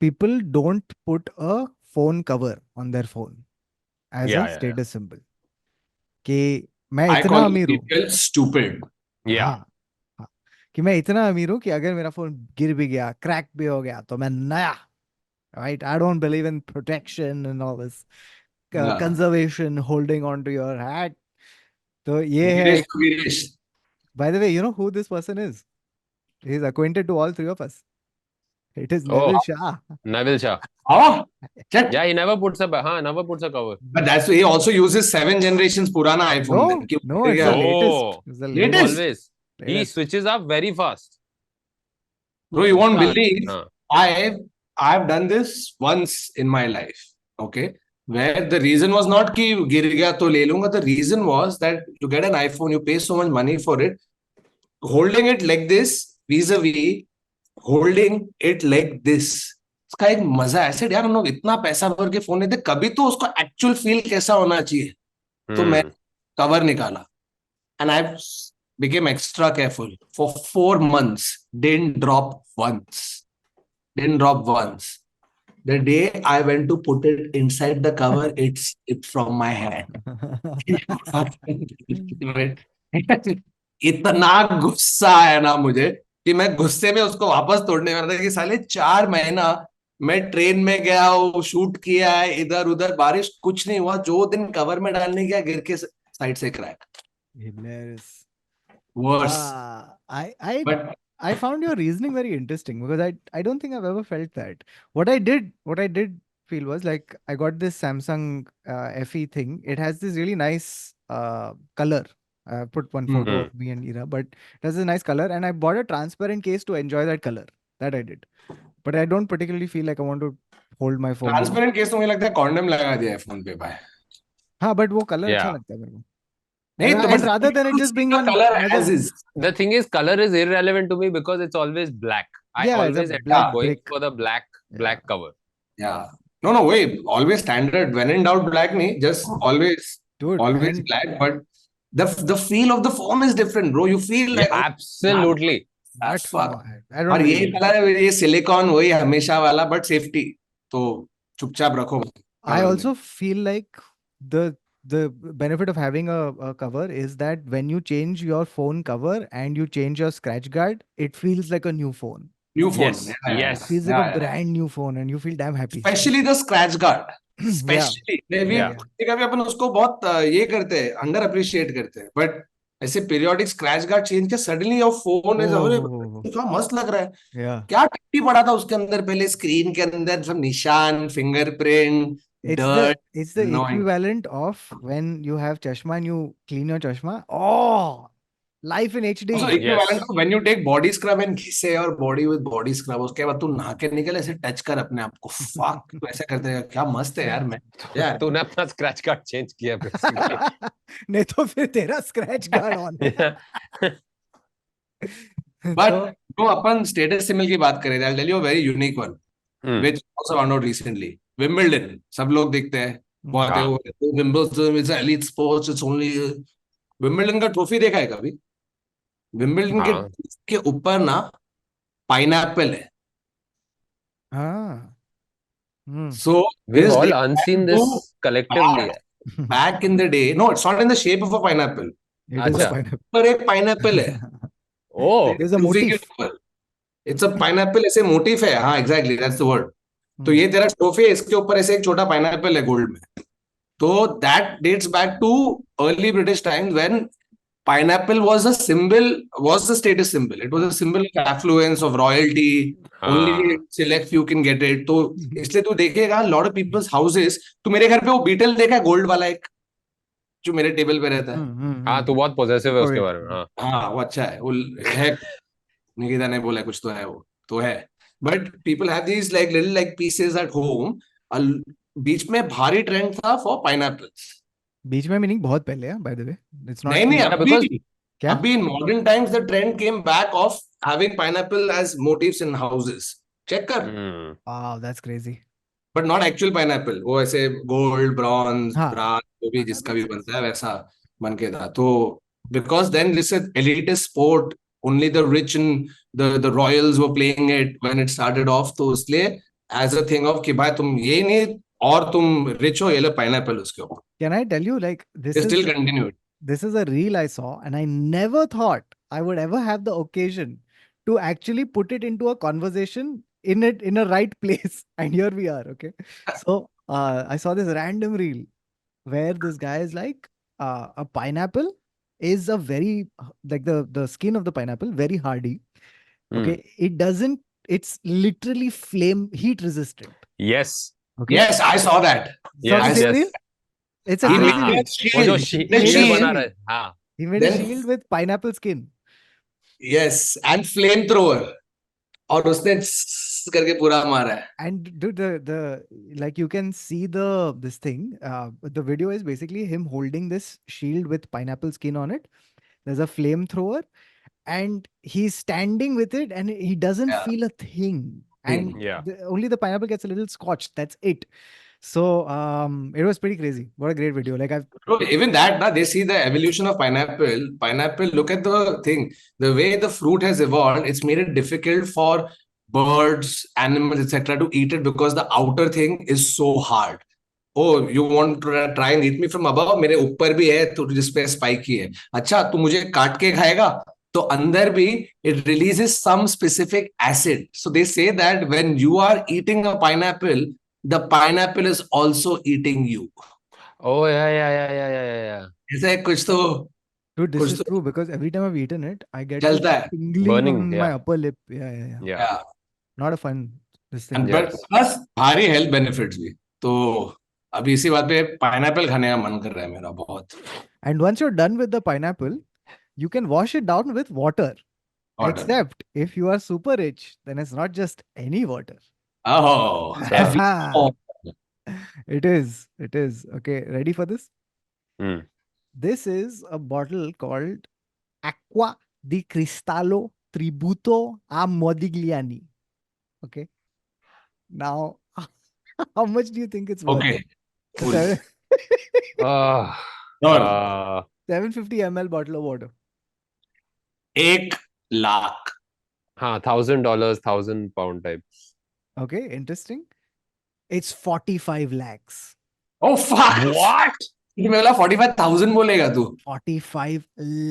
People don't put a phone cover on their phone as
Yeah,
a
yeah,
status symbol. कि मैं
I
इतना
call
अमीर हूँ.
people stupid.
Yeah.
हाँ, हाँ, कि मैं इतना अमीर हूँ कि अगर मेरा फोन गिर भी गया, क्रैक भी हो गया, तो मैं नया. Right? I don't believe in protection and all this
Yeah.
conservation, holding on to your hat. तो ये है.
Girish, Girish.
By the way, you know who this person is? He's acquainted to all three of us. It is
Oh.
Neville Shah.
Neville Shah.
Oh, check.
Yeah, he never puts a cover.
But that's he also uses 7 generations पुराना iPhone.
No,
then.
no, it's the
Yeah.
latest.
No.
It's the
Latest?
latest.
Always. He switches up very fast.
Bro, you won't
Fast.
believe
हाँ.
I've done this once in my life. Okay. Where the reason was not कि गिर गया तो ले लूंगा. The reason was that to get an iPhone, you pay so much money for it. Holding it like this, vis-a-vis, holding it like this. इसका एक मजा है. ऐसे यार हम लोग इतना पैसा भर के फोन लेते, कभी तो उसको एक्चुअल फील कैसा होना चाहिए. तो मैं कवर निकाला. And I became extra careful. For 4 months, didn't drop once. Didn't drop once. The day I went to put it inside the cover, it slipped from my hand. इतना गुस्सा आया ना मुझे कि मैं गुस्से में उसको वापस तोड़ने वाला था कि साले 4 महीना मैं ट्रेन में गया हूँ, शूट किया है, इधर उधर, बारिश कुछ नहीं हुआ. जो दिन कवर में डालने गया, गिर के साइड से crack.
Hilarious.
Worse.
But I found your reasoning very interesting because I don't think I've ever felt that. What I did feel was like I got this Samsung FE thing. It has this really nice color. I put one photo of me and Ira, but it has a nice color, and I bought a transparent case to enjoy that color. That I did, but I don't particularly feel like I want to hold my phone.
Transparent case तो मुझे लगता है condom लगा दिया है phone पे भाई.
हाँ, but वो color अच्छा
Yeah.
लगता है मेरे को.
नहीं तो
And rather than it just being on
color
another-
as is.
The thing is, color is irrelevant to me because it's always black. I
Yeah, it's a
always end
black
up going
brick.
for the black cover.
Yeah. No, wait. Always standard. When in doubt, black me. Just always
Dude,
always
and
black. But the feel of the phone is different, bro. You feel like
Yeah, absolutely.
that's
but
fuck.
I don't
और ये
believe it.
Colour है, ये silicon वही हमेशा वाला, but safety तो चुपचाप रखो.
I also feel like the benefit of having a cover is that when you change your phone cover and you change your scratch guard, it feels like a new phone.
New phone.
Yes,
Yeah,
yes.
It feels like a brand new phone and you feel damn happy.
Especially the scratch guard.
Yeah.
Especially
Yeah.
कभी अपन उसको बहुत ये करते हैं, under appreciate करते हैं, but ऐसे periodic scratch guard change के सडनली योर फोन इज अरे क्या मस्त लग रहा है.
Yeah.
क्या टट्टी पड़ा था उसके अंदर, पहले स्क्रीन के अंदर सब निशान, fingerprint, dirt.
It's the
annoying.
equivalent of when you have chashma and you clean your chashma. Oh, life in HD.
Also equivalent of when you take body scrub and घिसे और body with body scrub, उसके बाद तू नहा के निकल, ऐसे touch कर अपने आप को. Fuck, तू ऐसे करते हैं, क्या मस्त है यार. मैं यार
तूने अपना स्क्रैच कार्ड चेंज किया basically.
नहीं तो फिर तेरा स्क्रैच गार्ड ऑन.
but तो अपन स्टेटस सिंबल की बात करें, I'll tell you a very unique one which also found out recently. Wimbledon, सब लोग देखते हैं, बहुत है वो. Wimbledon is elite sports, it's only Wimbledon का ट्रॉफी देखा है कभी? Wimbledon के ऊपर ना पाइनएप्पल है.
हाँ.
So
We've
this
all
day-
unseen this collectively.
back in the day, no, it's not in the shape of a pineapple.
It is a
अच्छा.
pineapple.
पर एक पाइनएप्पल है.
Oh,
There's a
ट्रॉफी के
motif.
ऊपर. It's a pineapple, ऐसे motif है. हाँ, exactly, that's the word. तो ये तेरा ट्रॉफी है, इसके ऊपर ऐसे एक छोटा पाइनएप्पल है गोल्ड में. तो that dates back to early British times when pineapple was a symbol, was the status symbol. It was a symbol of affluence, of royalty. Only select few can get it. तो इसलिए तू देखेगा lot of people's houses. तू मेरे घर पे वो beetle देखा है गोल्ड वाला एक, जो मेरे टेबल पे रहता है.
हाँ, तू बहुत पॉजेसिव है उसके बारे में. हाँ,
हाँ, वो अच्छा है, वो है. निकिता ने बोला कुछ तो है, वो तो है. But people have these like little like pieces at home. बीच में भारी ट्रेंड था फॉर पाइनएप्पल्स.
बीच में मीनिंग बहुत पहले है, by the way. It's not.
नहीं
because-
क्या?
अभी in modern times the trend came back of having pineapple as motifs in houses. Check कर.
Wow, that's crazy.
But not actual pineapple. वो ऐसे gold, bronze,
हाँ.
brass, जो भी जिसका भी बनता है वैसा बन के था. तो because then this is elitist sport, only the rich and the royals were playing it when it started off. तो इसलिए as a thing of कि भाई तुम ये नहीं और तुम rich हो, ये लो pineapple उसके ऊपर.
Can I tell you, like,
They still continued.
this is a reel I saw, and I never thought I would ever have the occasion to actually put it into a conversation in a right place. And here we are. Okay. So I saw this random reel where this guy is like, a pineapple is a very, like the skin of the pineapple, very hardy. Okay. It's literally flame heat resistant.
Yes.
Okay.
Yes, I saw that.
Saw the
Yes,
same
yes.
reel? It's a
He
crazy
made
reel.
a
वो जो
shield.
shield
Shield.
बना रहा है. हाँ.
He made a
Then-
shield with pineapple skin.
Yes, and flamethrower. और उसने करके पूरा मारा है.
And dude, the like you can see this thing. The video is basically him holding this shield with pineapple skin on it. There's a flamethrower, and he's standing with it, and he doesn't
Yeah.
feel a thing.
Thing.
And
Yeah.
only the pineapple gets a little scorched. That's it. So it was pretty crazy. What a great video. Like I've
Bro, even that, na, they see the evolution of pineapple. Pineapple, look at the thing. The way the fruit has evolved, it's made it difficult for birds, animals, etc. to eat it because the outer thing is so hard. Oh, you want to try and eat me from above? मेरे ऊपर भी है तो जिसपे spike ही है. अच्छा, तू मुझे काट के खाएगा तो अंदर भी it releases some specific acid. So they say that when you are eating a pineapple, the pineapple is also eating you.
Oh yeah.
ऐसा है कुछ तो
dude, this
कुछ
is
तो
true because every time I've eaten it, I get
चलता
this
है.
tingling
Burning,
on my
yeah.
upper lip. Yeah.
Yeah.
Yeah.
Not a fun this thing.
And
Yeah.
but plus भारी health benefits भी. तो अभी इसी बात पे pineapple खाने का मन कर रहा है मेरा बहुत.
And once you're done with the pineapple, you can wash it down with water.
Water.
Except if you are super rich, then it's not just any water.
Oh,
Ah, it is. It is. Okay, ready for this?
Hmm.
This is a bottle called Acqua di Cristallo Tributo a Modigliani. Okay. Now, how much do you think it's worth?
okay. Cool.
Seven-
Uh,
और
750 ml bottle of water.
1,00,000.
हाँ, $1,000, £1,000 type.
Okay, interesting. It's 45 lakhs.
Oh fuck! What? ये मैं बोला 45,000 बोलेगा तू.
45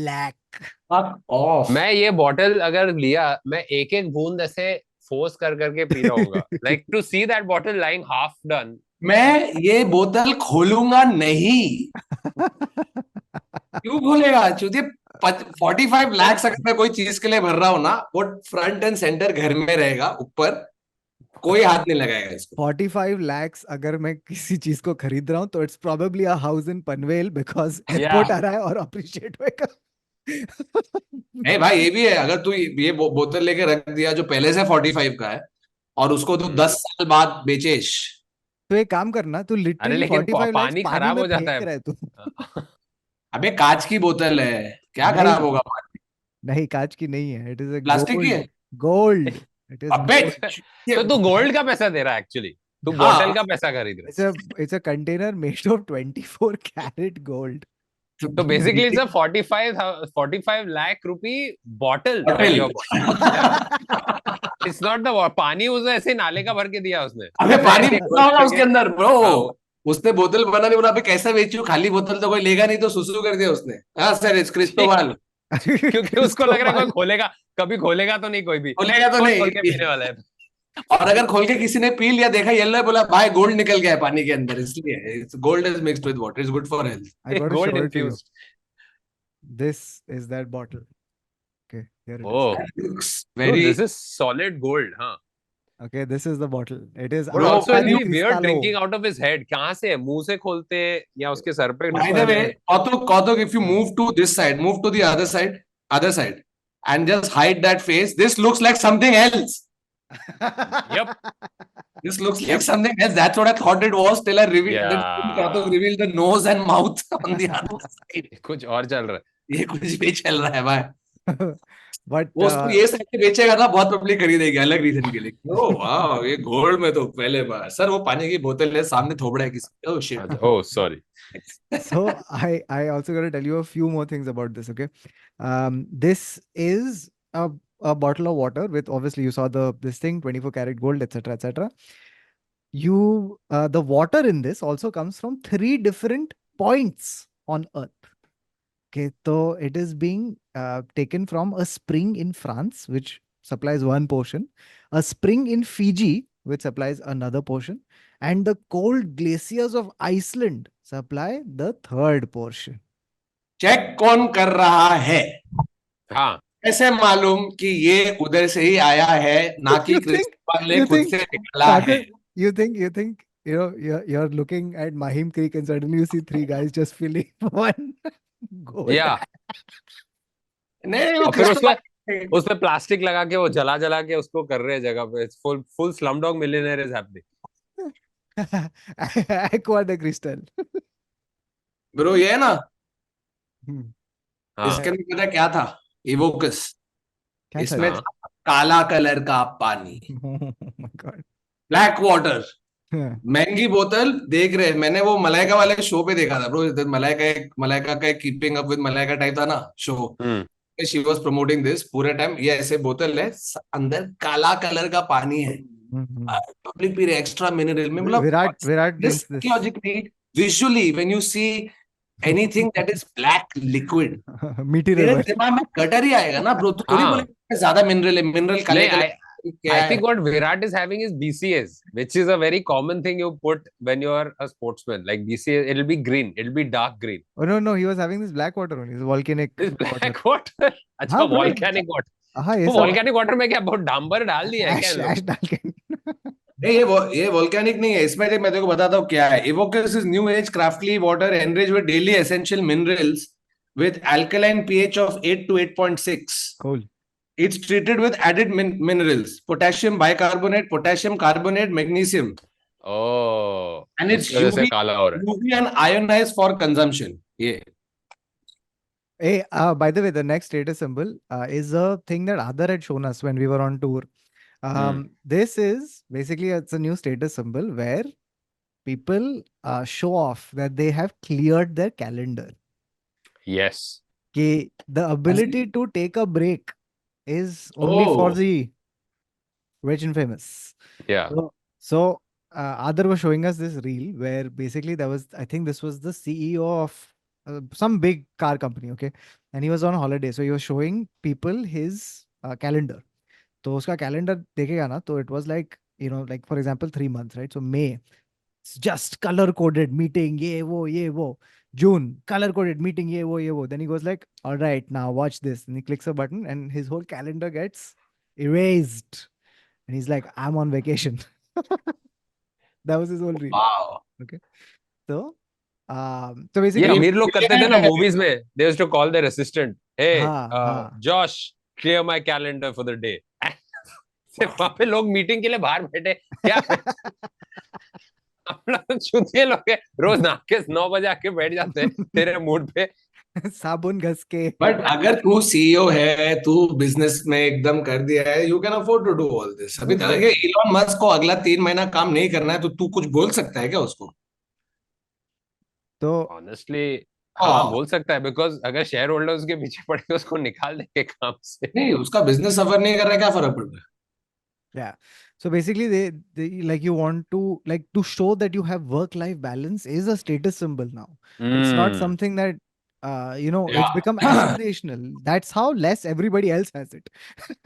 lakh.
Fuck off.
मैं ये bottle अगर लिया, मैं एक एक बूंद ऐसे फोर्स कर करके पी रहा हूँगा. Like to see that bottle lying half done.
मैं ये बोतल खोलूंगा नहीं. क्यों खोलेगा? चूतिए 45 lakhs अगर मैं कोई चीज के लिए भर रहा हूं ना, वो फ्रंट एंड सेंटर घर में रहेगा ऊपर. कोई हाथ नहीं लगाएगा इसको.
45 lakhs अगर मैं किसी चीज को खरीद रहा हूँ तो it's probably a house in Panvel because airport आ रहा है और अप्रिशिएट होएगा.
नहीं भाई, ये भी है. अगर तू ये बोतल लेके रख दिया जो पहले से 45 का है और उसको तू 10 साल बाद बेचेश.
तो एक काम करना, तू
अरे
लिटरली
लेकिन
45 lakhs
पानी
पानी
खराब
में
हो जाता
फेंक
है.
रहा है तू.
अबे कांच की बोतल है, क्या
नहीं.
खराब होगा?
नहीं, कांच की नहीं है. इट इज अ
प्लास्टिक की है.
गोल्ड. इट इज
अबे
तो तू गोल्ड का पैसा दे रहा है एक्चुअली. तू
हाँ.
बॉटल का पैसा खरीद रहा है.
it's a container made of 24 karat gold.
So basically it's a 45 lakh rupee bottle. that
Bottle.
you're buying. It's not the पानी उसे ऐसे नाले का भर के दिया उसने.
अबे पानी कितना होगा उसके अंदर ब्रो?
हाँ.
उसने बोतल बना नहीं बना, अभी कैसे बेचू? खाली बोतल तो कोई लेगा नहीं, तो सुसु कर दिया उसने. हाँ सर, इट्स क्रिस्टोबाल.
क्योंकि उसको लग रहा है कोई खोलेगा, कभी खोलेगा तो नहीं कोई भी.
खोलेगा तो
कौन
नहीं.
खोल के पीने वाला है.
और अगर खोल के किसी ने पी लिया, देखा येलो है, बोला भाई गोल्ड निकल गया है पानी के अंदर, इसलिए gold is mixed with water, is good for health.
I got to
Gold
show it to you.
infused.
This is that bottle. Okay, here it is.
Oh,
Looks
no,
very.
this is solid gold, huh?
Okay, this is the bottle. It is
But
Bro,
also
Acqua
it'll
di
be weird
Cristallo.
drinking out of his head. कहाँ से है? मुंह से खोलते या उसके sir पे?
By the way, Kautuk, if you move to this side, move to the other side, and just hide that face, this looks like something else.
Yep.
This looks like something else. That's what I thought it was till I revealed.
Yeah.
Then Kautuk revealed the nose and mouth on the other side.
कुछ और चल रहा है.
ये कुछ भी चल रहा है भाई.
But
वो उसको ये साइड से बेचेगा ना, बहुत पब्लिक खरीदेगी अलग रीजन के लिए. ओह वाह, ये गोल्ड में तो पहले बार. सर वो पानी की बोतल है, सामने थोबड़ा है किसी. Oh shit.
Oh, sorry.
so I also got to tell you a few more things about this. Okay, this is a bottle of water with, obviously you saw this thing, 24 karat gold, etc., etc. The water in this also comes from 3 different points on Earth. Okay, so it is being taken from a spring in France, which supplies one portion, a spring in Fiji, which supplies another portion, and the cold glaciers of Iceland supply the third portion.
Check कौन कर रहा है?
हाँ.
कैसे मालूम कि ये उधर से ही आया है, ना कि
You think-
क्रिस्टोफर ने
you
खुद
think-
से निकाला है?
Sagar, you think you're looking at Mahim Creek and suddenly you see 3 guys just filling one gold.
Yeah.
नहीं, वो
और फिर उसको उसपे प्लास्टिक लगा के वो जला जला के उसको कर रहे हैं जगह पे. Full Slumdog millionaire is happening.
Aqua the Crystal.
Bro ये है ना,
Hmm.
हाँ
इसके अंदर पता है क्या था? इवोकस.
क्या था
इसमें
ये?
हाँ.
था काला कलर का पानी,
Oh my God.
Black water.
Yeah.
महंगी बोतल. देख रहे, मैंने वो मलाइका वाले शो पे देखा था ब्रो. मलाइका का एक keeping up with Malaika type था ना show.
Hmm.
She was promoting this पूरे टाइम. ये ऐसे बोतल है, अंदर काला कलर का पानी है.
Mm-hmm.
पब्लिक पी रहे एक्स्ट्रा मिनरल में. मतलब
Virat
this
drinks this.
logically, visually, when you see anything that is black liquid,
Meaty
तेरे
river.
दिमाग में गटर ही आएगा ना ब्रो. तू थोड़ी
हाँ.
बोले ज्यादा मिनरल है, मिनरल काले
नहीं,
काले क्या
I
है.
think what Virat is having is BCAs, which is a very common thing you put when you are a sportsman. Like BCA, it'll be green, it'll be dark green.
Oh no, he was having this black water only. This volcanic
This
water.
black water. अच्छा,
हाँ bro.
volcanic water.
हाँ ये
वो
सब
volcanic water में क्या बहुत डांबर डाल दिया है क्या
ash
इन लोग?
ash डाल के.
नहीं, ये वोल्केनिक नहीं है. इसमें देख, मैं तेरे को बताता हूँ क्या है. Evocus is new age craftly water enriched with daily essential minerals with alkaline pH of 8 to 8.6.
Cool.
It's treated with added minerals, potassium bicarbonate, potassium carbonate, magnesium,
Oh,
and it's
इसकी वजह से
UV,
काला हो रहा है.
UV and ionized for consumption. Yeah.
Hey, by the way, the next status symbol is a thing that Adar had shown us when we were on tour. This is basically it's a new status symbol where people show off that they have cleared their calendar.
Yes.
Okay, the ability to take a break is only for
Oh.
the rich and famous.
Yeah.
So Adar was showing us this reel where basically there was, I think this was the CEO of some big car company, okay? And he was on holiday. So he was showing people his calendar. तो उसका calendar देखेगा ना, तो it was like, like for example, 3 months, right? So May, it's just color coded meeting, ye wo. June, color coded meeting, ye wo. Then he goes like, all right, now watch this. And he clicks a button and his whole calendar gets erased. And he's like, I'm on vacation. That was his whole reel.
Wow.
So
ये
basically,
अमीर लोग करते थे ना movies में. They used to call their assistant, hey,
हाँ.
Josh, clear my calendar for the day. सिर्फ वहां पे लोग मीटिंग के लिए बाहर बैठे. क्या अपना चुतिए लोग हैं, रोज नहा के 9 बजे आके बैठ जाते हैं तेरे मूड पे.
साबुन घस के.
बट अगर तू सीईओ है, तू बिजनेस में एकदम कर दिया है, you can afford to do all this. अभी तक इलॉन मस्क को अगला 3 महीना काम नहीं करना है, तो तू कुछ बोल सकता है क्या उसको?
तो
ऑनेस्टली हाँ बोल सकता है, बिकॉज अगर शेयर होल्डर्स के पीछे पड़ के उसको निकाल देंगे काम से.
नहीं, उसका बिजनेस सफर नहीं कर रहा है, क्या फर्क पड़ रहा है?
yeah, so basically they like you want to like to show that you have work life balance is a status symbol now. It's not something that it's
Yeah.
become aspirational. That's how less everybody else has it.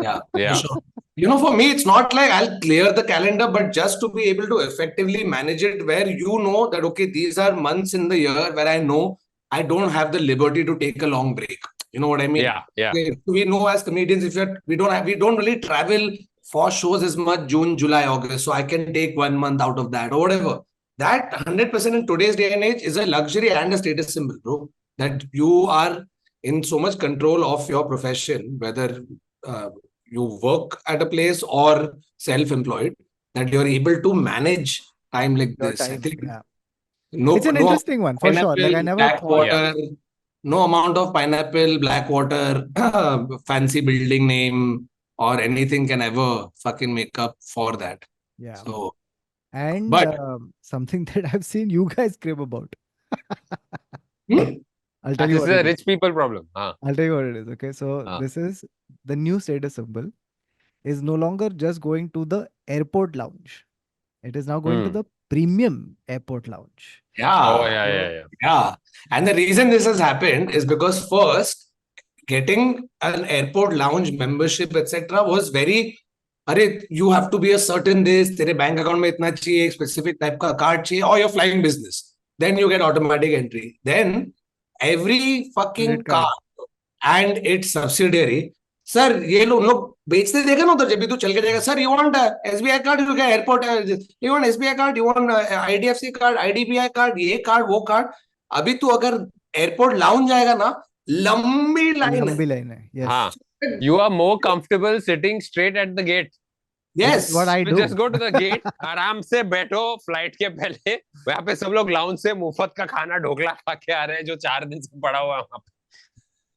Yeah.
Sure. For me, it's not like I'll clear the calendar, but just to be able to effectively manage it, where you know that, okay, these are months in the year where I know I don't have the liberty to take a long break. You know what I mean?
Yeah.
We know as comedians, we don't really travel for shows as much June, July, August. So I can take 1 month out of that or whatever. That 100% in today's day and age is a luxury and a status symbol, bro. That you are in so much control of your profession, whether you work at a place or self-employed, that you're able to manage time like
Your
this. I
time,
think
yeah.
no,
It's an interesting one for sure. Like I never
black
thought.
water, no amount of pineapple, black water, fancy building name or anything can ever fucking make up for that.
Yeah.
So,
And
but
something that I've seen you guys crib about. I'll tell you
This
what
is a
it is.
rich people problem.
I'll tell you what it is. Okay, so this is the new status symbol is no longer just going to the airport lounge. It is now going to the premium airport lounge.
yeah.
Oh yeah.
Yeah. And the reason this has happened is because first, getting an airport lounge membership, etc., was very, you have to be a certain this, तेरे bank account में इतना चाहिए, specific type का card चाहिए, or you're flying business. Then you get automatic entry. Then every fucking car and its subsidiary, sir ये लोग बेचते देखा ना उधर, जब भी तू चल के जाएगा, sir you want SBI card, you क्या airport, you want SBI card, you want IDFC card, IDBI card, ये कार्ड वो कार्ड. अभी तू अगर एयरपोर्ट लाउंज जाएगा ना, लंबी लाइन
है. Yes.
You are more comfortable sitting straight at the gate.
Which
Yes.
is what I do.
Just go to the gate, आराम से बैठो फ्लाइट के पहले. वहाँ पे सब लोग लाउंज से मुफ्त का खाना ढोकला खा के आ रहे हैं जो 4 दिन से पड़ा हुआ है वहाँ पे.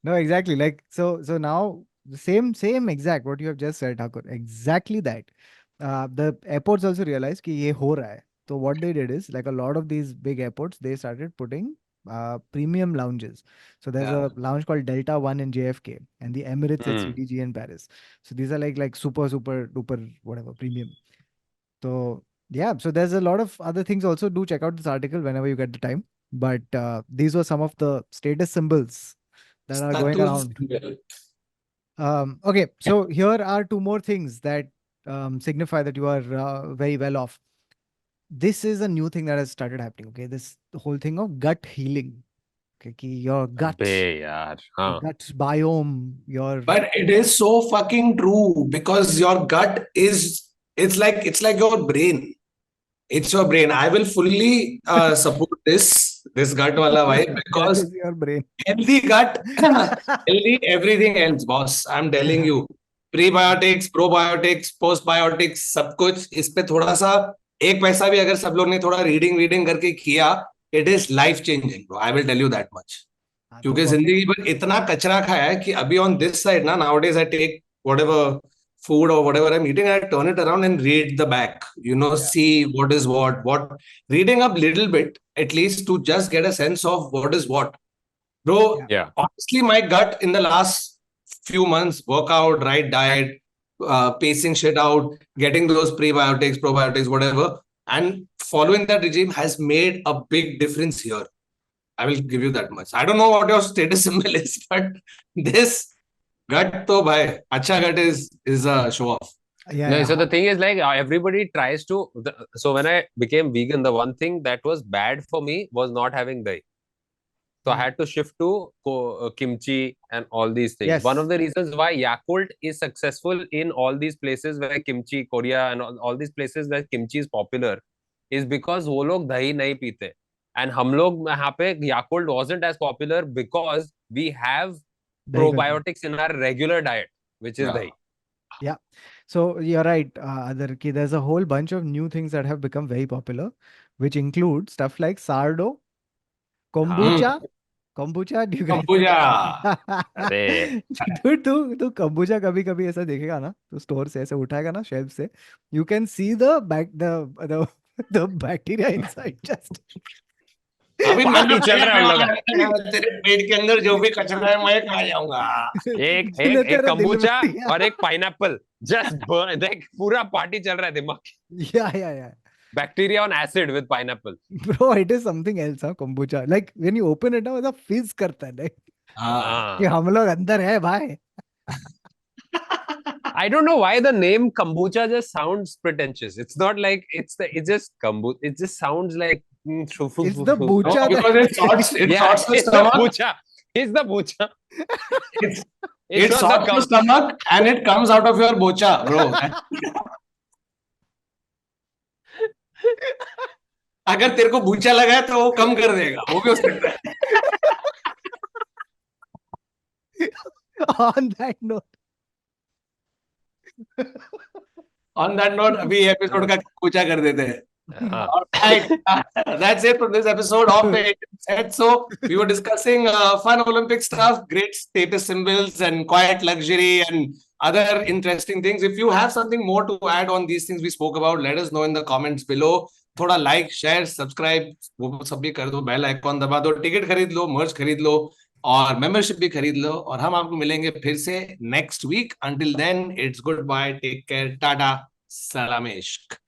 No, exactly. Like so now the same exact what you have just said, Thakur. Exactly that. The airports also realized कि ये हो रहा है. So what they did is like a lot of these big airports they started putting premium lounges. So there's
Yeah.
a lounge called Delta One in JFK and the Emirates at
Hmm.
CDG in Paris. So these are like super duper whatever premium. So yeah, so there's a lot of other things also. Do check out this article whenever you get the time. But these were some of the status symbols that are going around. Okay, so here are two more things that signify that you are very well off. This is a new thing that has started happening. Okay, this whole thing of gut healing. Okay, कि your gut,
अबे यार, हाँ.
gut biome, your
But it is so fucking true because your gut is it's like your brain. It's your brain. I will fully support this gut wala vibe
gut
because
is your brain.
healthy gut, healthy everything else, boss. I'm telling you. Prebiotics, probiotics, postbiotics, सब कुछ इस पे थोड़ा सा एक पैसा भी अगर सब लोग ने थोड़ा रीडिंग करके किया, it is life changing, bro. I will tell you that much.
हाँ, तो
क्योंकि जिंदगी भर इतना कचरा खाया है कि अभी on this side ना nowadays I take whatever food or whatever I'm eating, I turn it around and read the back. You know, see what is what. Reading up little bit at least to just get a sense of what is what. Bro,
Yeah.
honestly, my gut in the last few months, workout, right diet, pacing shit out, getting those prebiotics, probiotics, whatever, and following that regime has made a big difference here. I will give you that much. I don't know what your status symbol is, but this gut, to bhai, acha gut is a show off.
yeah,
No,
yeah.
so the thing is like everybody tries to. So when I became vegan, the one thing that was bad for me was not having dahi. So I had to shift to kimchi and all these things.
Yes.
One of the reasons why Yakult is successful in all these places where kimchi, Korea, and all these places where kimchi is popular is because वो लोग दही नहीं पीते. And हम लोग यहाँ पे Yakult wasn't as popular because we have
Dahi culture.
probiotics in our regular diet, which is
Yeah.
dahi.
Yeah. So you're right, Adar, ki there's a whole bunch of new things that have become very popular, which include stuff like sourdough, kombucha. Kombucha, do you guys?
Kombucha.
अरे
Dude, तू kombucha कभी कभी ऐसा देखेगा ना, तो store से ऐसे उठाएगा ना शेल्फ से, you can see the bacteria inside just.
अभी
पार्टी
मैं
चल रहा है उन लोगों का.
तेरे पेट के अंदर जो भी कचरा है मैं खा जाऊंगा.
एक
जिन्हें
एक
तेरा दिल
कंबूचा
में-
और एक पाइनएप्पल जस्ट देख पूरा पार्टी चल रहा है दिमाग.
Yeah.
Bacteria on acid with pineapple.
Bro, it is something else, huh? Kombucha. Like when you open it now, it's a fizz करता है, like कि हम लोग अंदर है भाई.
I don't know why the name kombucha just sounds pretentious. It's not like it's just kombucha. It just sounds like
It's the bucha.
because it sorts the
it's
stomach.
the bucha. It's the bucha.
It
It's not
sorts
the
the stomach and it comes out of your bocha, bro. अगर तेरे को Bucha लगा है तो वो कम कर देगा, वो भी हो सकता है.
On that note.
On that note, अभी एपिसोड का बूचा कर देते हैं. Alright, that's it from this episode of the Set. So we were discussing fun Olympic stuff, great status symbols, and quiet luxury, and other interesting things. If you have something more to add on these things we spoke about, let us know in the comments below. थोड़ा like share subscribe वो सब भी कर दो, bell icon दबा दो, ticket खरीद लो, मर्च खरीद लो और मेंबरशिप भी खरीद लो. और हम आपको मिलेंगे फिर से next week. Until then it's good bye, take care, tata, सलाम इश्क.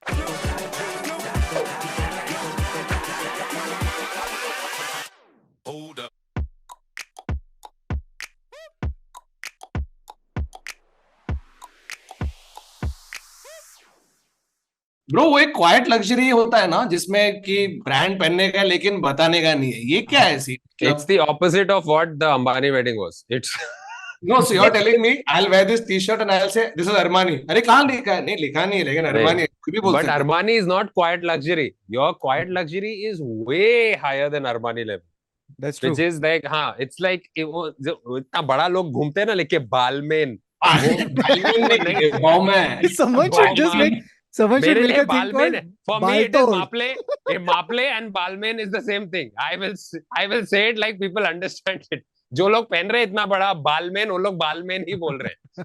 ब्रो वो एक क्वाइट लग्जरी होता है ना जिसमें कि ब्रांड पहनने का लेकिन बताने का नहीं है, ये क्या है? सी
It's the opposite of what the Ambani wedding was. It's
no, so you're telling me I'll wear this t-shirt and I'll say this is Armani. अरे कहाँ लिखा है? नहीं लिखा नहीं है, लेकिन Armani है, कुछ भी बोल
but
सकते हैं.
Armani is not quiet luxury. Your quiet luxury is way higher than Armani level.
That's true.
Which is like, हाँ, it's like वो इतना बड़ा लोग घूमते हैं ना लेके बालमेन
बालमेन नहीं
नहीं,
Bombay
Someone should just
Balmain.
make. Someone should
मेरे
make
लिए
a thing
Balmain
called
for me it is
Baltol.
मापले and Balmain is the same thing. I will say it like people understand it. जो लोग पहन रहे हैं इतना बड़ा Balmain, वो लोग बालमेन ही बोल रहे हैं.